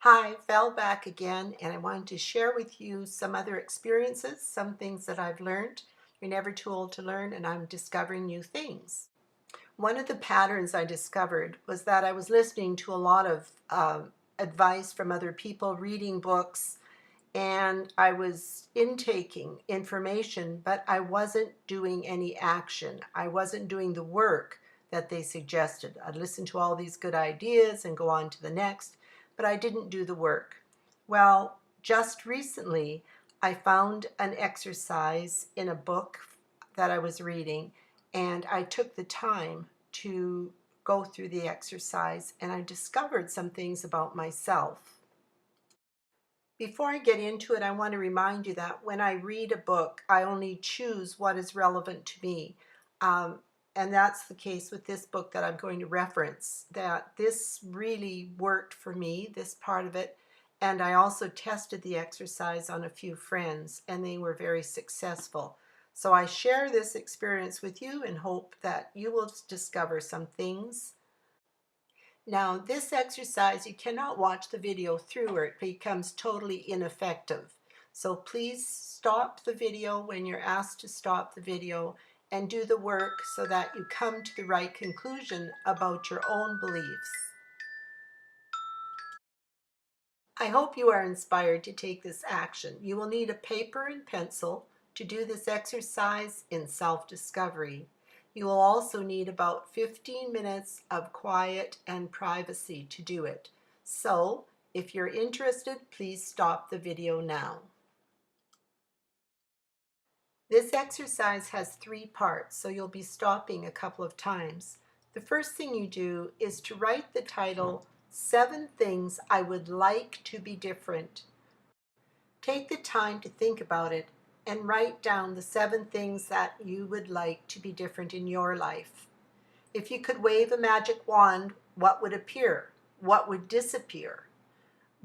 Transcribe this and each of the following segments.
Hi, Val back again, and I wanted to share with you some other experiences, some things that I've learned. You're never too old to learn, and I'm discovering new things. One of the patterns I discovered was that I was listening to a lot of advice from other people, reading books, and I was intaking information, but I wasn't doing any action. I wasn't doing the work that they suggested. I'd listen to all these good ideas and go on to the next, but I didn't do the work. Well, just recently, I found an exercise in a book that I was reading, and I took the time to go through the exercise, and I discovered some things about myself. Before I get into it, I want to remind you that when I read a book, I only choose what is relevant to me. And that's the case with this book that I'm going to reference, that this really worked for me, this part of it. And I also tested the exercise on a few friends, and they were very successful. So I share this experience with you and hope that you will discover some things. Now, this exercise, you cannot watch the video through or it becomes totally ineffective. So please stop the video when you're asked to stop the video and do the work so that you come to the right conclusion about your own beliefs. I hope you are inspired to take this action. You will need a paper and pencil to do this exercise in self-discovery. You will also need about 15 minutes of quiet and privacy to do it. So, if you're interested, please stop the video now. This exercise has 3 parts, so you'll be stopping a couple of times. The first thing you do is to write the title, 7 Things I Would Like to Be Different. Take the time to think about it and write down the 7 things that you would like to be different in your life. If you could wave a magic wand, what would appear? What would disappear?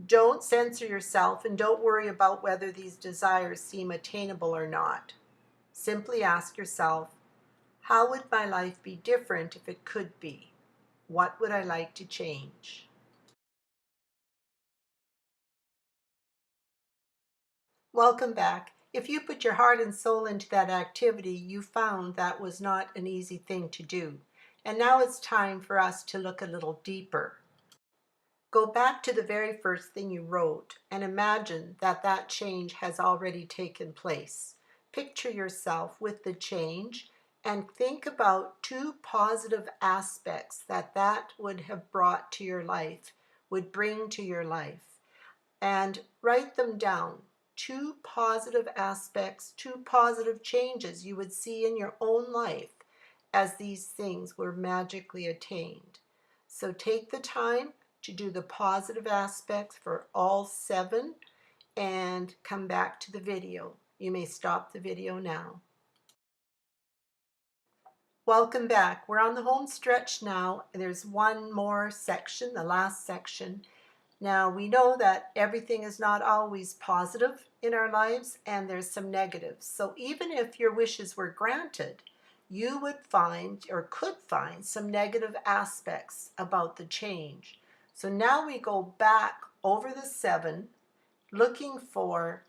Don't censor yourself and don't worry about whether these desires seem attainable or not. Simply ask yourself, how would my life be different if it could be? What would I like to change? Welcome back. If you put your heart and soul into that activity, you found that was not an easy thing to do. And now it's time for us to look a little deeper. Go back to the very first thing you wrote and imagine that that change has already taken place. Picture yourself with the change and think about 2 positive aspects that that would have brought to your life, would bring to your life, and write them down. 2 positive aspects, 2 positive changes you would see in your own life as these things were magically attained. So take the time to do the positive aspects for all 7 and come back to the video. You may stop the video now. Welcome back. We're on the home stretch now. There's one more section, the last section. Now, we know that everything is not always positive in our lives, and there's some negatives. So even if your wishes were granted, you would find or could find some negative aspects about the change. So now we go back over the 7, looking for,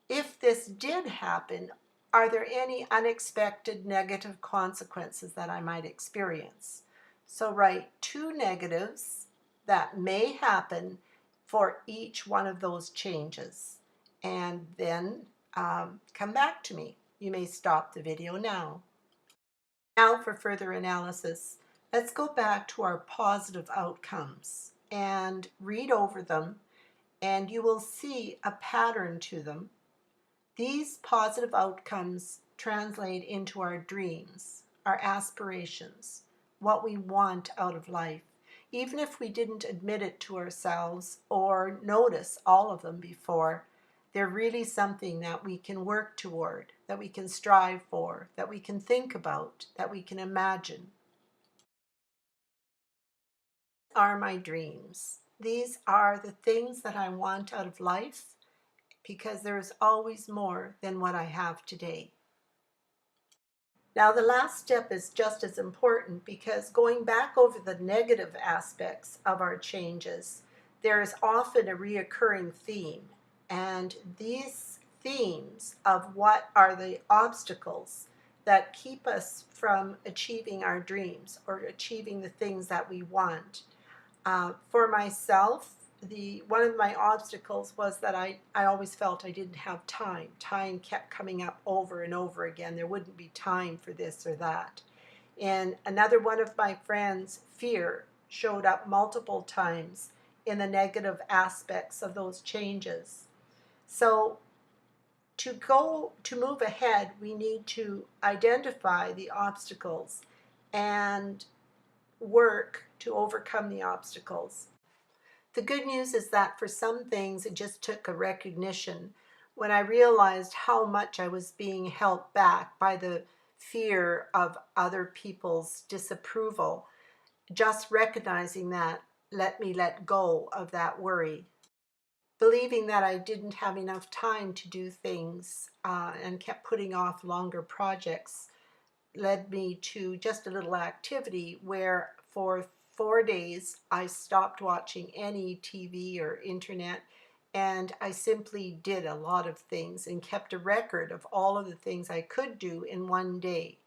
if this did happen, are there any unexpected negative consequences that I might experience? So write 2 negatives that may happen for each one of those changes, and then come back to me. You may stop the video now. Now for further analysis, let's go back to our positive outcomes and read over them, and you will see a pattern to them. These positive outcomes translate into our dreams, our aspirations, what we want out of life. Even if we didn't admit it to ourselves or notice all of them before, they're really something that we can work toward, that we can strive for, that we can think about, that we can imagine. Are my dreams. These are the things that I want out of life, because there is always more than what I have today. Now, the last step is just as important, because going back over the negative aspects of our changes, there is often a reoccurring theme, and these themes of what are the obstacles that keep us from achieving our dreams or achieving the things that we want. For myself, the one of my obstacles was that I always felt I didn't have time. Time kept coming up over and over again. There wouldn't be time for this or that. And another one of my friends, fear, showed up multiple times in the negative aspects of those changes. So to move ahead, we need to identify the obstacles and work to overcome the obstacles. The good news is that for some things, it just took a recognition. When I realized how much I was being held back by the fear of other people's disapproval, just recognizing that let me let go of that worry. Believing that I didn't have enough time to do things and kept putting off longer projects led me to just a little activity where for 4 days I stopped watching any TV or internet, and I simply did a lot of things and kept a record of all of the things I could do in one day.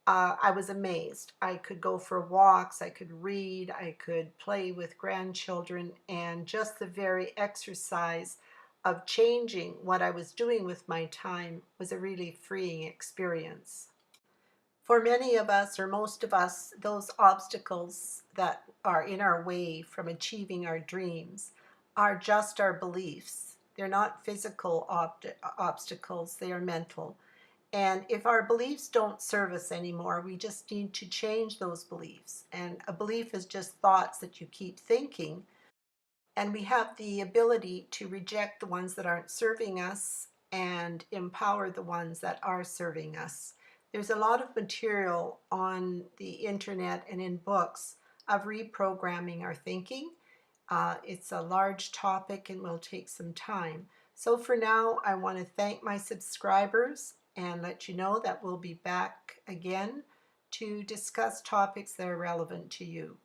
I was amazed. I could go for walks, I could read, I could play with grandchildren, and just the very exercise of changing what I was doing with my time was a really freeing experience. For many of us, or most of us, those obstacles that are in our way from achieving our dreams are just our beliefs. They're not physical obstacles, they are mental. And if our beliefs don't serve us anymore, we just need to change those beliefs. And a belief is just thoughts that you keep thinking. And we have the ability to reject the ones that aren't serving us and empower the ones that are serving us. There's a lot of material on the internet and in books of reprogramming our thinking. It's a large topic and will take some time. So for now, I want to thank my subscribers and let you know that we'll be back again to discuss topics that are relevant to you.